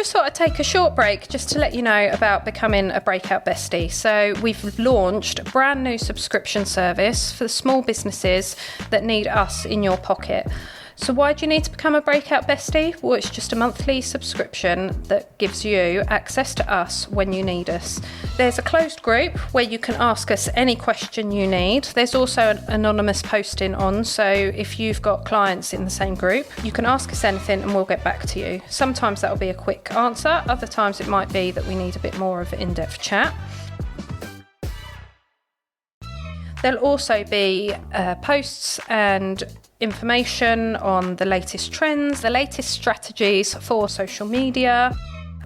just thought I'd take a short break just to let you know about becoming a Breakout Bestie. So we've launched a brand new subscription service for the small businesses that need us in your pocket. So why do you need to become a Breakout Bestie? Well, it's just a monthly subscription that gives you access to us when you need us. There's a closed group where you can ask us any question you need. There's also an anonymous posting on, so if you've got clients in the same group, you can ask us anything and we'll get back to you. Sometimes that'll be a quick answer, other times it might be that we need a bit more of an in-depth chat. There'll also be posts and information on the latest trends, the latest strategies for social media,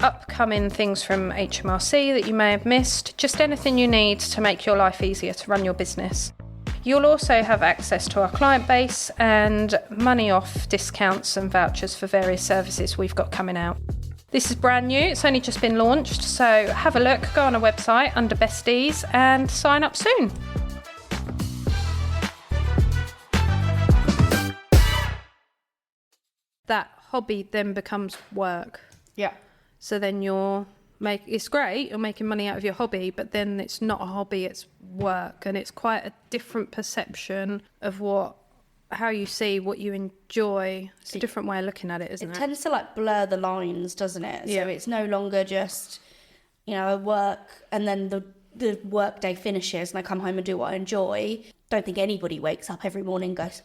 upcoming things from HMRC that you may have missed, just anything you need to make your life easier to run your business. You'll also have access to our client base and money off discounts and vouchers for various services we've got coming out. This is brand new, it's only just been launched, so have a look, go on our website under Besties and sign up soon. That hobby then becomes work. Yeah. So then it's great, you're making money out of your hobby, but then it's not a hobby, it's work. And it's quite a different perception of how you see what you enjoy. It's a different way of looking at it, isn't it? It tends to like blur the lines, doesn't it? Yeah. So it's no longer just, a work and then the work day finishes and I come home and do what I enjoy. Don't think anybody wakes up every morning and goes,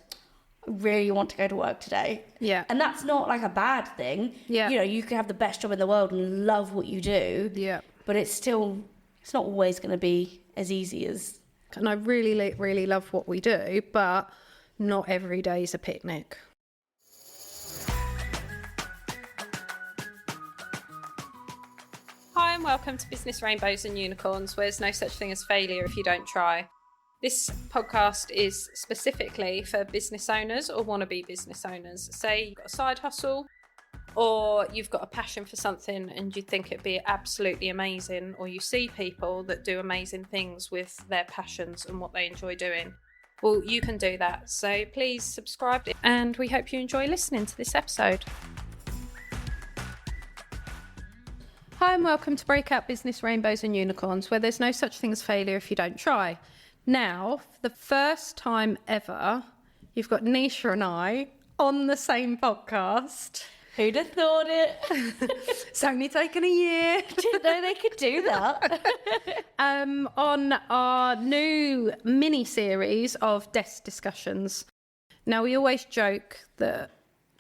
I really want to go to work today. Yeah. And that's not like a bad thing. Yeah. You can have the best job in the world and love what you do. Yeah. But it's not always going to be as easy as... And I really, really love what we do, but not every day is a picnic. Hi and welcome to Business Rainbows and Unicorns, where there's no such thing as failure if you don't try. This podcast is specifically for business owners or wannabe business owners. Say you've got a side hustle or you've got a passion for something and you think it'd be absolutely amazing, or you see people that do amazing things with their passions and what they enjoy doing. Well, you can do that. So please subscribe and we hope you enjoy listening to this episode. Hi and welcome to Breakout Business Rainbows and Unicorns, where there's no such thing as failure if you don't try. Now, for the first time ever, you've got Nisha and I on the same podcast. Who'd have thought it? It's only taken a year. Didn't know they could do that. On our new mini-series of desk discussions. Now, we always joke that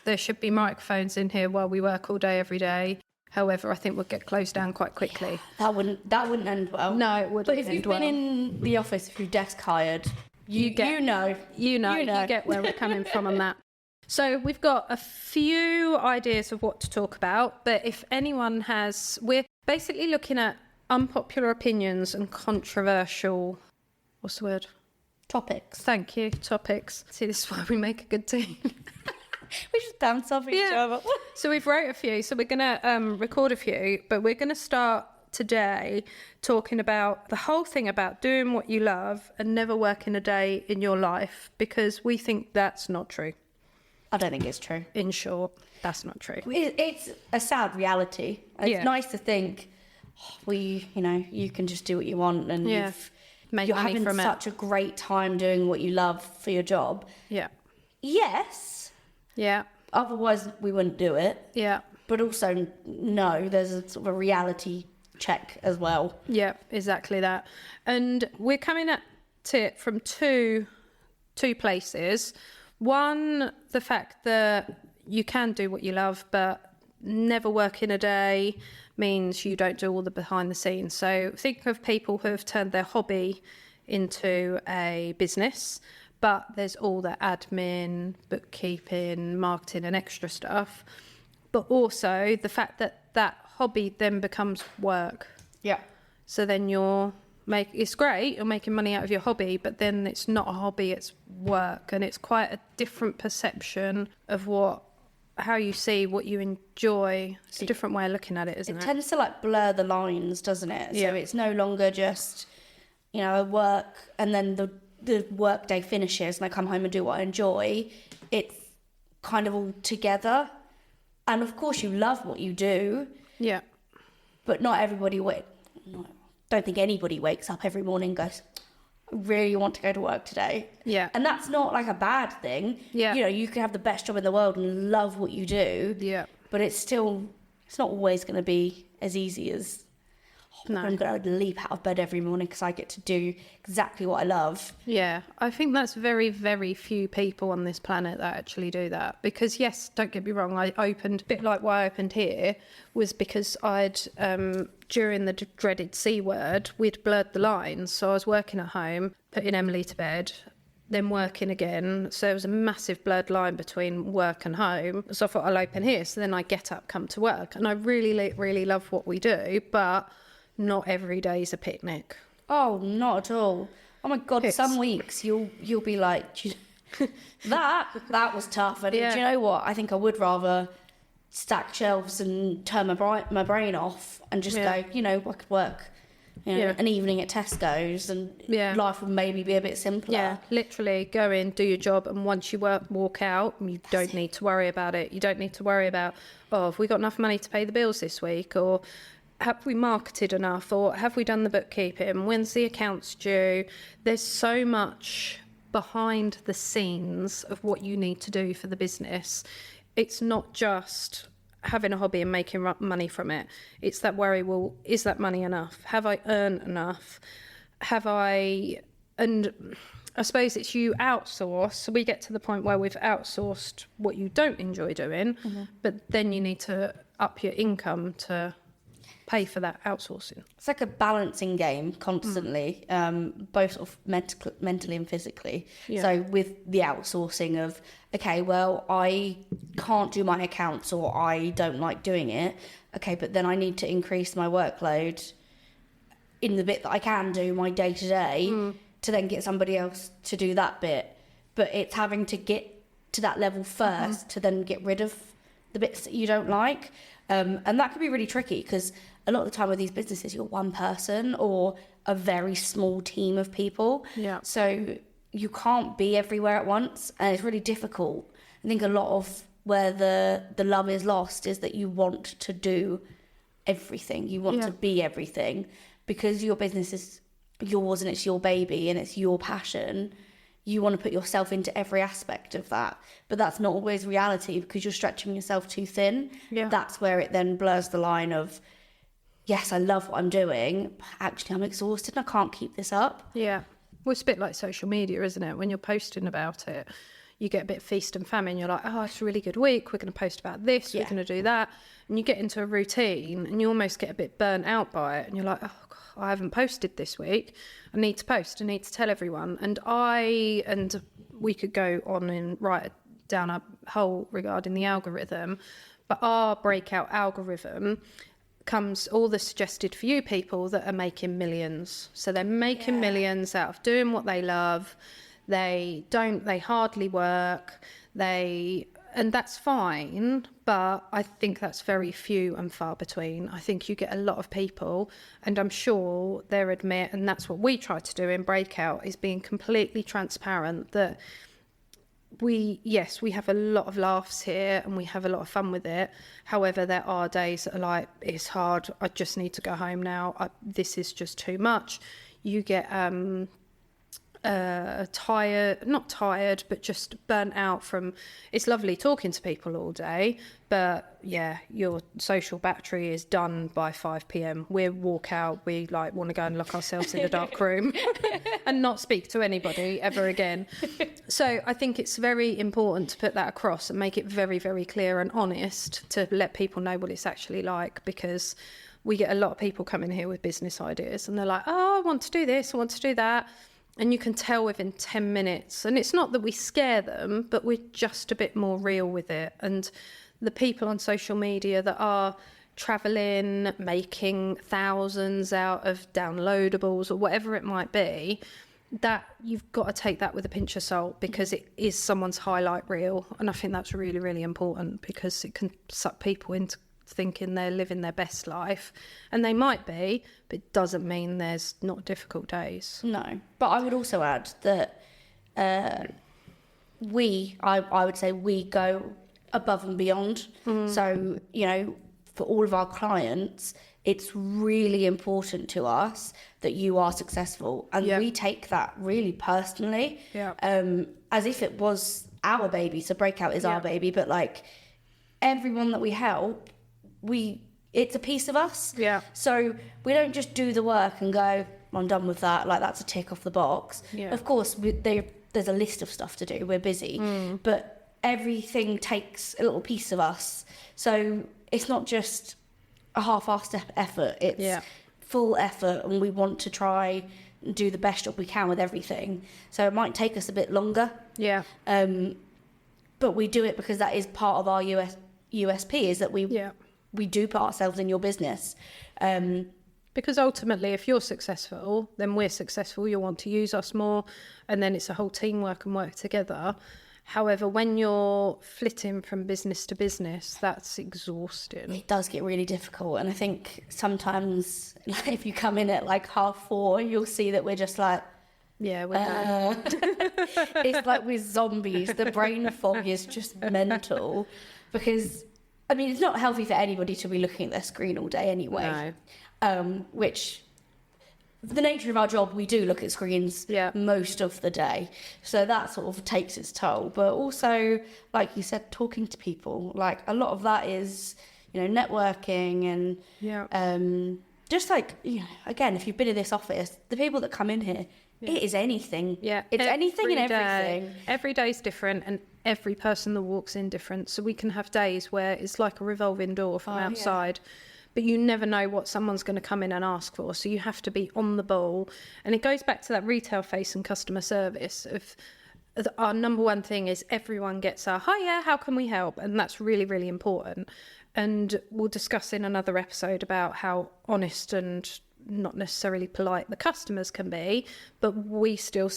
there should be microphones in here while we work all day, every day. However, I think we'll get closed down quite quickly. That wouldn't end well. No, it wouldn't. But if you've been in the office, if you're desk hired, you know you get where we're coming from on that. So we've got a few ideas of what to talk about, but if anyone we're basically looking at unpopular opinions and controversial, what's the word? Topics. Thank you, topics. See, this is why we make a good team. We just bounce off each other. So we've wrote a few, so we're going to record a few, but we're going to start today talking about the whole thing about doing what you love and never working a day in your life, because we think that's not true. I don't think it's true. In short, that's not true. It's a sad reality. It's nice to think, you can just do what you want and you're having such a great time doing what you love for your job. Yeah. Yes. Yeah. Otherwise, we wouldn't do it. Yeah. But also, no, there's a sort of a reality check as well. Yeah, exactly that. And we're coming at it from two places. One, the fact that you can do what you love, but never work in a day means you don't do all the behind the scenes. So think of people who have turned their hobby into a business, but there's all the admin, bookkeeping, marketing and extra stuff. But also the fact that hobby then becomes work. Yeah. So then it's great, you're making money out of your hobby, but then it's not a hobby, it's work. And it's quite a different perception of how you see what you enjoy. It's a different way of looking at it, isn't it? It tends to like blur the lines, doesn't it? Yeah. So it's no longer just, a work and then the work day finishes and I come home and do what I enjoy. It's kind of all together. And of course you love what you do. Yeah. But not everybody don't think anybody wakes up every morning and goes, I really want to go to work today. Yeah. And that's not like a bad thing. Yeah. You know, you can have the best job in the world and love what you do. Yeah. But it's not always going to be as easy as I'm going to leap out of bed every morning because I get to do exactly what I love. Yeah, I think that's very, very few people on this planet that actually do that. Because yes, don't get me wrong, I opened, a bit like why I opened here, was because I'd, during the dreaded C word, we'd blurred the lines. So I was working at home, putting Emily to bed, then working again. So there was a massive blurred line between work and home. So I thought I'll open here. So then I get up, come to work. And I really, really love what we do, but not every day's a picnic. Oh, not at all. Oh my God, some weeks you'll be like, that was tough. And do you know what? I think I would rather stack shelves and turn my brain off and just go, you know, I could work an evening at Tesco's and life would maybe be a bit simpler. Yeah, literally go in, do your job, and once you walk out, you don't need to worry about it. You don't need to worry about, have we got enough money to pay the bills this week? Or have we marketed enough? Or have we done the bookkeeping? When's the accounts due? There's so much behind the scenes of what you need to do for the business. It's not just having a hobby and making money from it. It's that worry, well, is that money enough? Have I earned enough? And I suppose it's you outsource. So we get to the point where we've outsourced what you don't enjoy doing, but then you need to up your income to pay for that outsourcing. It's like a balancing game constantly, both sort of mentally and physically. Yeah. So with the outsourcing of, okay, well, I can't do my accounts or I don't like doing it. Okay, but then I need to increase my workload in the bit that I can do, my day-to-day, to then get somebody else to do that bit. But it's having to get to that level first to then get rid of the bits that you don't like. And that can be really tricky because a lot of the time with these businesses, you're one person or a very small team of people. Yeah. So you can't be everywhere at once, and it's really difficult. I think a lot of where the love is lost is that you want to do everything. You want to be everything because your business is yours and it's your baby and it's your passion. You want to put yourself into every aspect of that. But that's not always reality because you're stretching yourself too thin. Yeah. That's where it then blurs the line of, yes, I love what I'm doing, but actually I'm exhausted and I can't keep this up. Yeah. Well, it's a bit like social media, isn't it? When you're posting about it, you get a bit feast and famine. You're like, it's a really good week. We're going to post about this. We're going to do that. And you get into a routine and you almost get a bit burnt out by it. And you're like, God, I haven't posted this week. I need to post. I need to tell everyone. And we could go on and write down a whole regarding the algorithm. But our breakout algorithm comes all the suggested for you people that are making millions. So they're making millions out of doing what they love. They hardly work. And that's fine, but I think that's very few and far between. I think you get a lot of people, and I'm sure they'll admit, and that's what we try to do in Breakout, is being completely transparent that we have a lot of laughs here and we have a lot of fun with it. However, there are days that are like, it's hard, I just need to go home now, this is just too much. You get not tired, but just burnt out from, it's lovely talking to people all day, but your social battery is done by 5 p.m. We walk out, we want to go and lock ourselves in a dark room and not speak to anybody ever again. So I think it's very important to put that across and make it very, very clear and honest to let people know what it's actually like, because we get a lot of people coming here with business ideas and they're like, I want to do this, I want to do that. And you can tell within 10 minutes. And it's not that we scare them, but we're just a bit more real with it. And the people on social media that are travelling, making thousands out of downloadables or whatever it might be, that you've got to take that with a pinch of salt, because it is someone's highlight reel. And I think that's really, really important, because it can suck people into thinking they're living their best life, and they might be, but it doesn't mean there's not difficult days. No, but I would also add that I would say we go above and beyond. So, for all of our clients, it's really important to us that you are successful. And we take that really personally, as if it was our baby. So Breakout is our baby, but like everyone that we help, it's a piece of us. Yeah. So we don't just do the work and go, I'm done with that. Like, that's a tick off the box. Yeah. Of course, there's a list of stuff to do. We're busy. But everything takes a little piece of us. So it's not just a half-assed effort. It's full effort, and we want to try and do the best job we can with everything. So it might take us a bit longer. Yeah. But we do it because that is part of our USP, is that we do put ourselves in your business. Because ultimately, if you're successful, then we're successful. You'll want to use us more, and then it's a whole teamwork and work together. However, when you're flitting from business to business, that's exhausting. It does get really difficult, and I think sometimes, like, if you come in at like 4:30, you'll see that we're just like, yeah, we're done. It's like we're zombies. The brain fog is just mental, because I mean, it's not healthy for anybody to be looking at their screen all day anyway. No. Which, the nature of our job, we do look at screens most of the day. So that sort of takes its toll. But also, like you said, talking to people. Like, a lot of that is, networking and just like, again, if you've been in this office, the people that come in here, it is anything. Yeah. It's anything and everything. Every day's different, and every person that walks in different. So we can have days where it's like a revolving door from outside. Yeah. But you never know what someone's going to come in and ask for. So you have to be on the ball. And it goes back to that retail face and customer service. Our number one thing is everyone gets a, hiya, how can we help? And that's really, really important. And we'll discuss in another episode about how honest and not necessarily polite the customers can be, but we still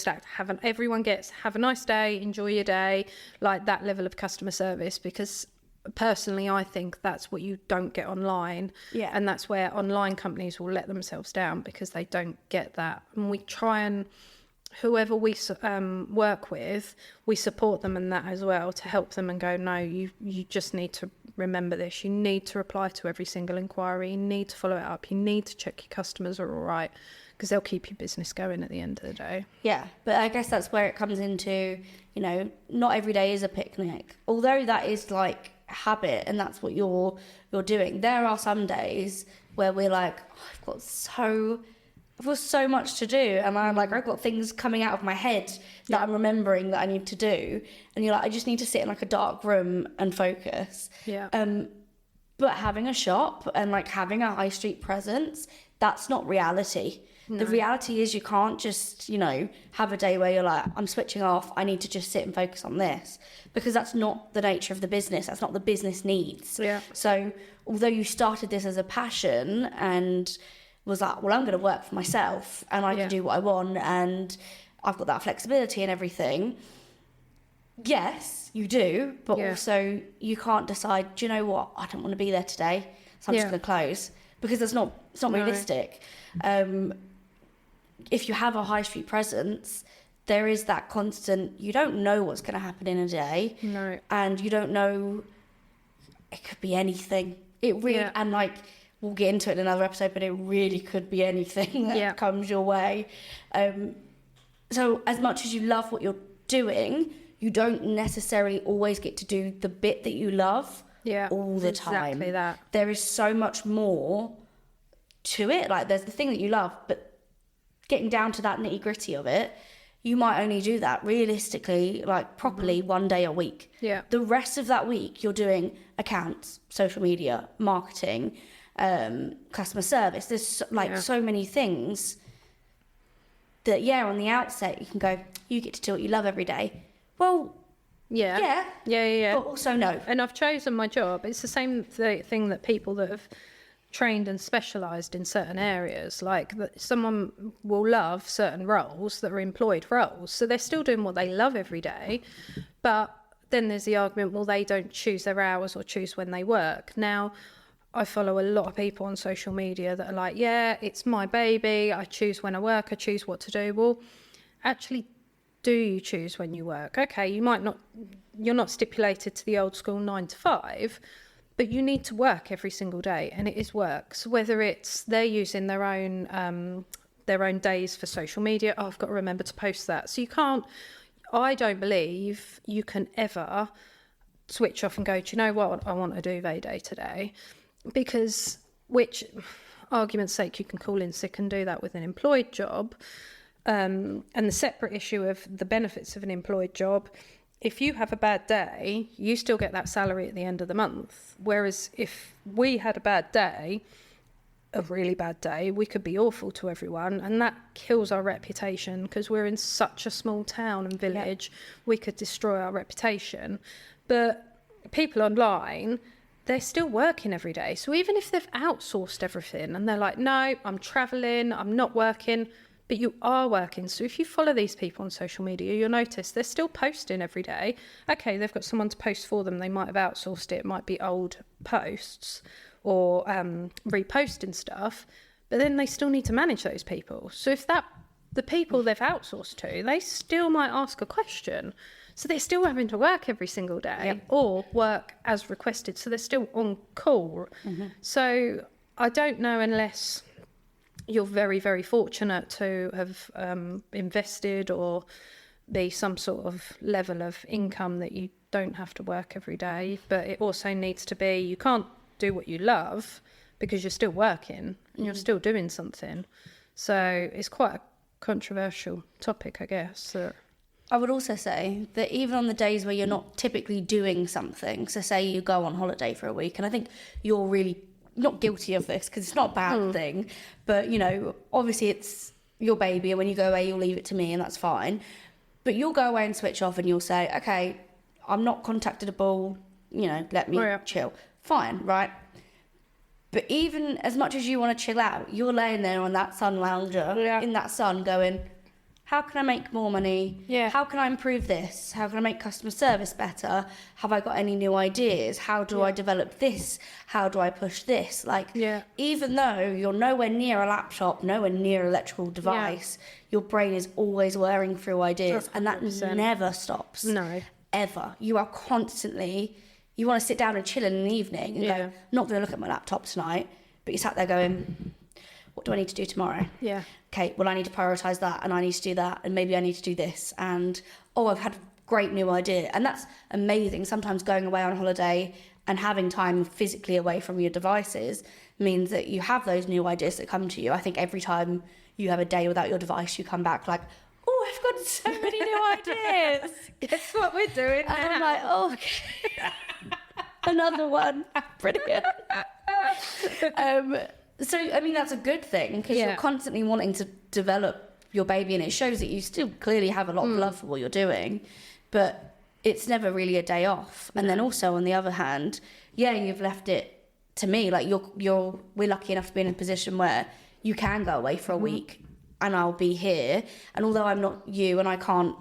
everyone gets, have a nice day, enjoy your day, like that level of customer service, because personally I think that's what you don't get online. And that's where online companies will let themselves down, because they don't get that. And we try and, whoever we work with, we support them in that as well, to help them and go, no, you just need to remember this. You need to reply to every single inquiry. You need to follow it up. You need to check your customers are all right, because they'll keep your business going at the end of the day. Yeah, but I guess that's where it comes into, not every day is a picnic. Although that is like habit and that's what you're doing, there are some days where we're like, I've got so much to do, and I've got things coming out of my head that I'm remembering that I need to do, and you're like, I just need to sit in like a dark room and focus. But having a shop and like having a high street presence, that's not reality. No. The reality is you can't just, have a day where you're like, I'm switching off, I need to just sit and focus on this, because that's not the nature of the business. That's not the business needs. So although you started this as a passion and was like, well, I'm going to work for myself and I can do what I want and I've got that flexibility and everything. Yes, you do, but also you can't decide, do you know what? I don't want to be there today, so I'm just going to close, because it's not realistic. If you have a high street presence, there is that constant, you don't know what's going to happen in a day. No. And you don't know, it could be anything. It really, and like, we'll get into it in another episode, but it really could be anything that comes your way. So as much as you love what you're doing, you don't necessarily always get to do the bit that you love all the time. Exactly that. There is so much more to it. Like, there's the thing that you love, but getting down to that nitty gritty of it, you might only do that realistically, like properly, one day a week. The rest of that week, you're doing accounts, social media, marketing, customer service. There's so many things that on the outset you can go, you get to do what you love every day. Well, yeah, but also no. And I've chosen my job. It's the same thing that people that have trained and specialised in certain areas, like that someone will love certain roles that are employed roles, so they're still doing what they love every day, but then there's the argument, well, they don't choose their hours or choose when they work. Now, I follow a lot of people on social media that are like, it's my baby, I choose when I work, I choose what to do. Well, actually, do you choose when you work? Okay, you're not stipulated to the old school 9 to 5, But you need to work every single day, and it is work. So whether it's they're using their own days for social media, I've got to remember to post that. So you can't. I don't believe you can ever switch off and go, do you know what? I want a duvet day today, because which, argument's sake, you can call in sick and do that with an employed job. And the separate issue of the benefits of an employed job. If you have a bad day, you still get that salary at the end of the month. Whereas if we had a bad day, a really bad day, we could be awful to everyone, and that kills our reputation, because we're in such a small town and village. We could destroy our reputation. But people online, they're still working every day. So even if they've outsourced everything and they're like, no, I'm travelling, I'm not working, but you are working. So if you follow these people on social media, you'll notice they're still posting every day. Okay, they've got someone to post for them. They might have outsourced it. It might be old posts or reposting stuff, but then they still need to manage those people. So if the people they've outsourced to, they still might ask a question. So they're still having to work every single day or work as requested. So they're still on call. Mm-hmm. So I don't know, unless you're very, very fortunate to have invested or be some sort of level of income that you don't have to work every day. But it also needs to be, you can't do what you love because you're still working and you're still doing something. So it's quite a controversial topic, I guess. I would also say that even on the days where you're not typically doing something, so say you go on holiday for a week, and I think you're really not guilty of this because it's not a bad thing, but obviously it's your baby, and when you go away you'll leave it to me, and that's fine, but you'll go away and switch off and you'll say, okay, I'm not contactable, let me chill. Fine, right? But even as much as you want to chill out, you're laying there on that sun lounger in that sun going, how can I make more money? Yeah. How can I improve this? How can I make customer service better? Have I got any new ideas? How do I develop this? How do I push this? Even though you're nowhere near a laptop, nowhere near an electrical device, your brain is always whirring through ideas, 100%. And that never stops. No. Ever. You are constantly, you want to sit down and chill in the evening and go, not going to look at my laptop tonight, but you sat there going, what do I need to do tomorrow? Yeah. Okay, well, I need to prioritise that, and I need to do that, and maybe I need to do this, and I've had a great new idea. And that's amazing. Sometimes going away on holiday and having time physically away from your devices means that you have those new ideas that come to you. I think every time you have a day without your device, you come back like, oh, I've got so many new ideas. Guess what we're doing now? And I'm like, oh, okay. Another one. Brilliant. So, I mean, that's a good thing, because you're constantly wanting to develop your baby, and it shows that you still clearly have a lot of love for what you're doing, but it's never really a day off. And then also, on the other hand, you've left it to me. Like, we're lucky enough to be in a position where you can go away for a week and I'll be here. And although I'm not you and I can't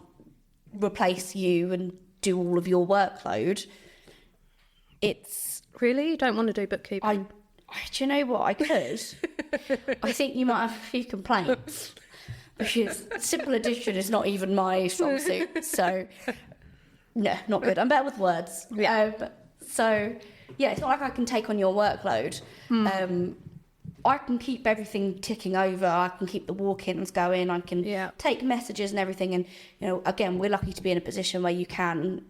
replace you and do all of your workload, it's... Really? You don't want to do bookkeeping? Do you know what? I could. I think you might have a few complaints, because simple addition is not even my strong suit. So, no, not good. I'm better with words. So, it's not like I can take on your workload. I can keep everything ticking over. I can keep the walk-ins going. I can take messages and everything. And, again, we're lucky to be in a position where you can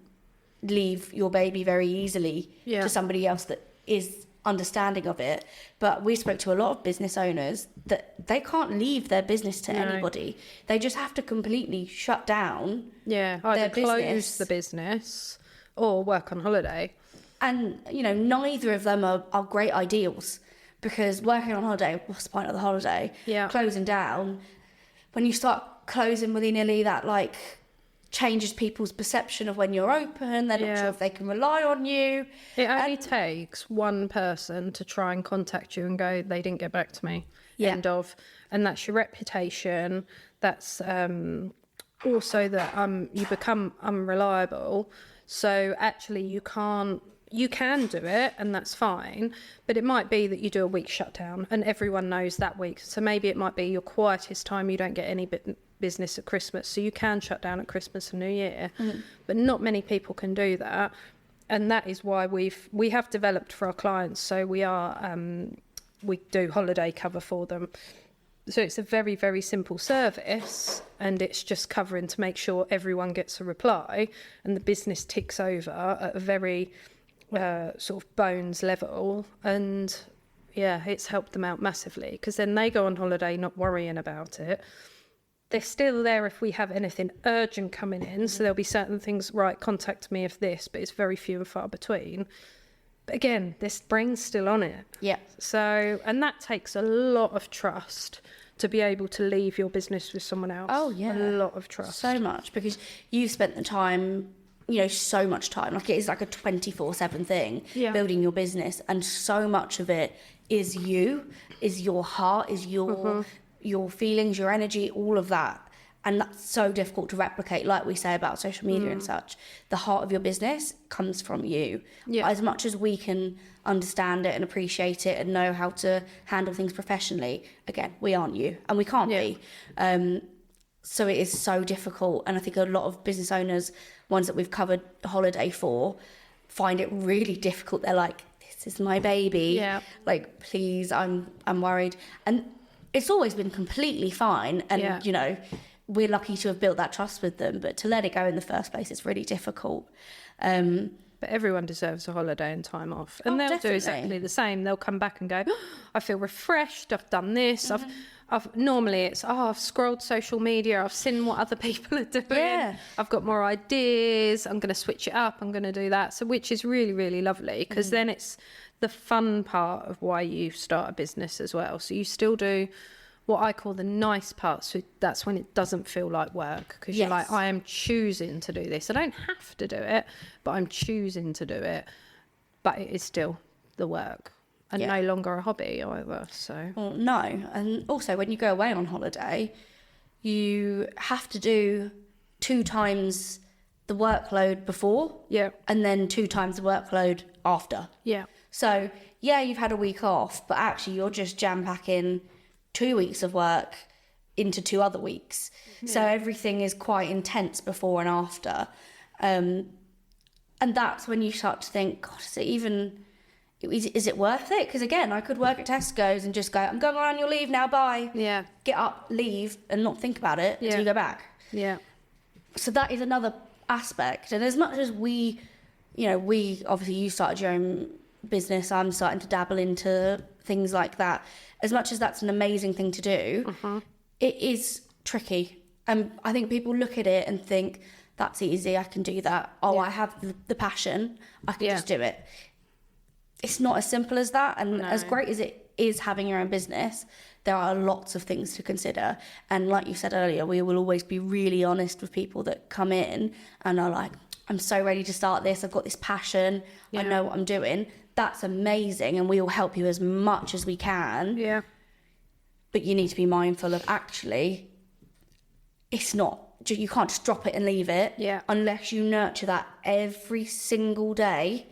leave your baby very easily to somebody else that is understanding of it. But we spoke to a lot of business owners that they can't leave their business to anybody. They just have to completely shut down either close the business or work on holiday. And neither of them are great ideals, because working on holiday, what's the point of the holiday? Closing down, when you start closing willy-nilly, that changes people's perception of when you're open. They're not sure if they can rely on you. It only takes one person to try and contact you and go, they didn't get back to me. End of. And that's your reputation. That's also that you become unreliable. So actually you can do it, and that's fine, but it might be that you do a week shutdown and everyone knows that week. So maybe it might be your quietest time. You don't get any business at Christmas, so you can shut down at Christmas and New Year. But not many people can do that. And that is why we have developed for our clients. So we do holiday cover for them. So it's a very, very simple service, and it's just covering to make sure everyone gets a reply and the business ticks over at a very sort of bones level. And yeah, it's helped them out massively, because then they go on holiday not worrying about it. They're still there if we have anything urgent coming in. So there'll be certain things, right, contact me if this, but it's very few and far between. But again, this brain's still on it. Yeah. So, and that takes a lot of trust to be able to leave your business with someone else. Oh, yeah. A lot of trust. So much, because you've spent the time, so much time. Like, it is like a 24/7 thing, building your business. And so much of it is your heart, is your feelings, your energy, all of that. And that's so difficult to replicate, like we say about social media and such. The heart of your business comes from you. Yeah. As much as we can understand it and appreciate it and know how to handle things professionally, again, we aren't you, and we can't be. So it is so difficult. And I think a lot of business owners, ones that we've covered holiday for, find it really difficult. They're like, this is my baby. Yeah. Like, please, I'm worried. And it's always been completely fine. And, we're lucky to have built that trust with them, but to let it go in the first place, it's really difficult. But everyone deserves a holiday and time off. And they'll definitely do exactly the same. They'll come back and go, I feel refreshed, I've done this. I've normally it's, I've scrolled social media, I've seen what other people are doing. Yeah. I've got more ideas, I'm going to switch it up, I'm going to do that. So which is really, really lovely, because then it's the fun part of why you start a business as well. So you still do what I call the nice parts. So that's when it doesn't feel like work, because you're like, I am choosing to do this. I don't have to do it, but I'm choosing to do it. But it is still the work, and no longer a hobby either. So no. And also, when you go away on holiday, you have to do 2 times the workload before, and then 2 times the workload after. So you've had a week off, but actually you're just jam packing 2 weeks of work into 2 other weeks. So everything is quite intense before and after. And that's when you start to think, God, is it worth it? Because again, I could work at Tesco's and just go, I'm going on annual leave now, bye. Get up, leave, and not think about it until you go back. So that is another aspect. And as much as we obviously, you started your own business, I'm starting to dabble into things like that. As much as that's an amazing thing to do, it is tricky. I think people look at it and think, that's easy, I can do that. I have the passion, I can just do it. It's not as simple as that. And as great as it is having your own business, there are lots of things to consider. And like you said earlier, we will always be really honest with people that come in and are like, I'm so ready to start this, I've got this passion, I know what I'm doing. That's amazing, and we will help you as much as we can. But you need to be mindful of, actually, it's not, you can't just drop it and leave it. Unless you nurture that every single day.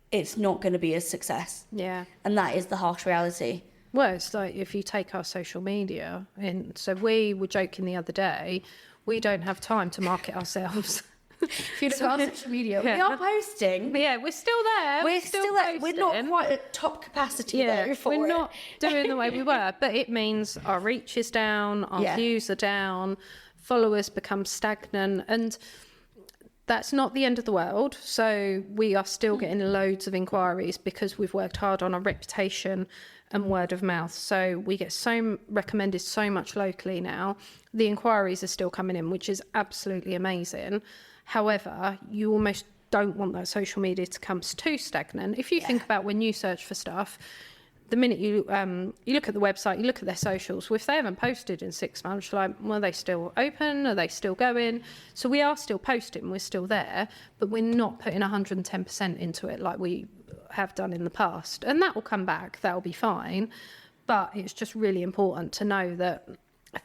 It's not going to be a success. And that is the harsh reality. Well, it's like if you take our social media, and so we were joking the other day, we don't have time to market ourselves. If you look at our social media, we are posting. We're still there. We're still there. We're not quite at top capacity though for we're it. not doing the way we were, but it means our reach is down, our views are down, followers become stagnant, and that's not the end of the world. So we are still getting loads of inquiries because we've worked hard on our reputation and word of mouth. So we get recommended so much locally now. The inquiries are still coming in, which is absolutely amazing. However, you almost don't want that social media to come too stagnant. If you think about when you search for stuff, the minute you look at the website, you look at their socials, well, if they haven't posted in 6 months, you're like, well, are they still open? Are they still going? So we are still posting, we're still there, but we're not putting 110% into it like we have done in the past. And that will come back, that'll be fine. But it's just really important to know that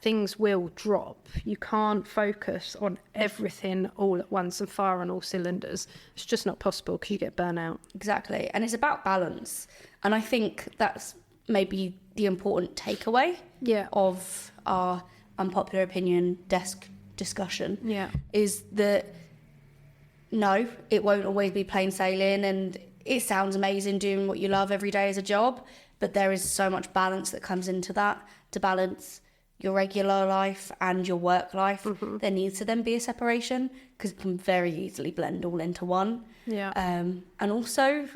things will drop. You can't focus on everything all at once and fire on all cylinders. It's just not possible because you get burnout. Exactly. And it's about balance. And I think that's maybe the important takeaway of our unpopular opinion desk discussion is that no, it won't always be plain sailing, and it sounds amazing doing what you love every day as a job, but there is so much balance that comes into that to balance your regular life and your work life. There needs to then be a separation because it can very easily blend all into one. Yeah. And also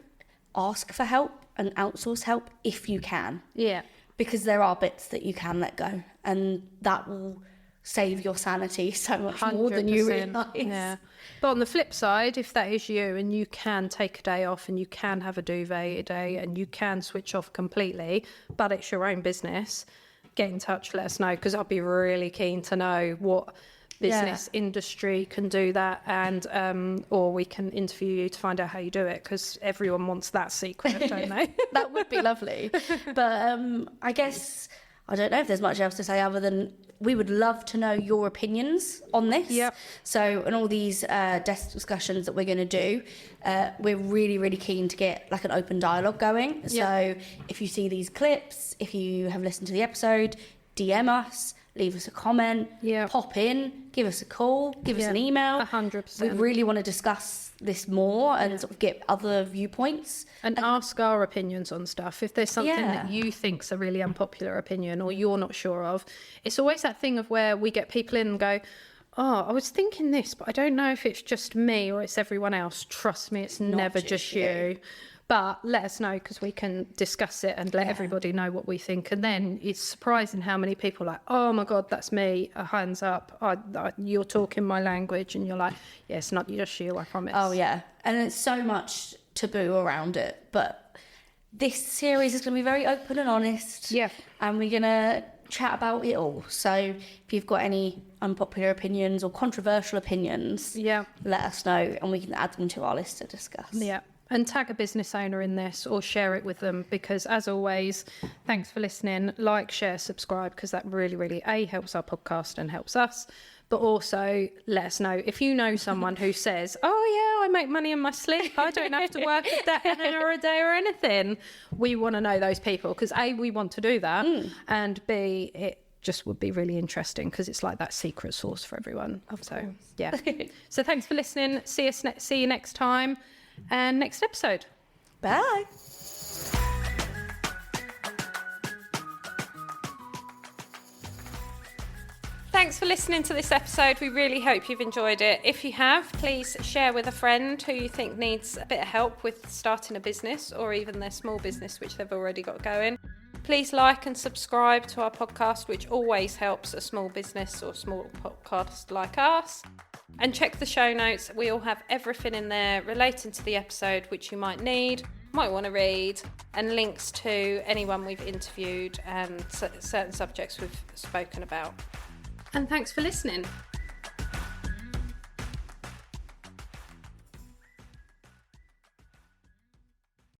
ask for help and outsource help if you can. Yeah. Because there are bits that you can let go, and that will save your sanity so much more than you 100%. realise. Yeah. But on the flip side, if that is you and you can take a day off and you can have a duvet a day and you can switch off completely, but it's your own business, get in touch, let us know, because I'd be really keen to know what business industry can do that, and or we can interview you to find out how you do it, because everyone wants that secret, don't they? That would be lovely. But I guess I don't know if there's much else to say other than we would love to know your opinions on this. Yep. So, and all these desk discussions that we're going to do, we're really, really keen to get like an open dialogue going. Yep. So if you see these clips, if you have listened to the episode, DM us, leave us a comment, pop in, give us a call, give us an email. 100%. We really want to discuss this more and sort of get other viewpoints. And ask our opinions on stuff. If there's something that you think's a really unpopular opinion or you're not sure of, it's always that thing of where we get people in and go, oh, I was thinking this, but I don't know if it's just me or it's everyone else. Trust me, it's never just you. But let us know, because we can discuss it and let everybody know what we think. And then it's surprising how many people are like, oh my God, that's me. Hands up. You're talking my language. And you're like, yeah, it's not just you, I promise. Oh, yeah. And there's so much taboo around it. But this series is going to be very open and honest. Yeah. And we're going to chat about it all. So if you've got any unpopular opinions or controversial opinions, let us know and we can add them to our list to discuss. Yeah. And tag a business owner in this or share it with them, because as always, thanks for listening. Like, share, subscribe, because that really, really helps our podcast and helps us. But also let us know if you know someone who says, oh yeah, I make money in my sleep, I don't have to work an hour a day or anything. We want to know those people, because A, we want to do that, and B, it just would be really interesting because it's like that secret sauce for everyone. So yeah. So thanks for listening. See you next time. And next episode. Bye. Thanks for listening to this episode. We really hope you've enjoyed it. If you have, please share with a friend who you think needs a bit of help with starting a business or even their small business, which they've already got going. Please like and subscribe to our podcast, which always helps a small business or small podcast like us. And check the show notes. We all have everything in there relating to the episode which you might need, might want to read, and links to anyone we've interviewed and certain subjects we've spoken about. And thanks for listening.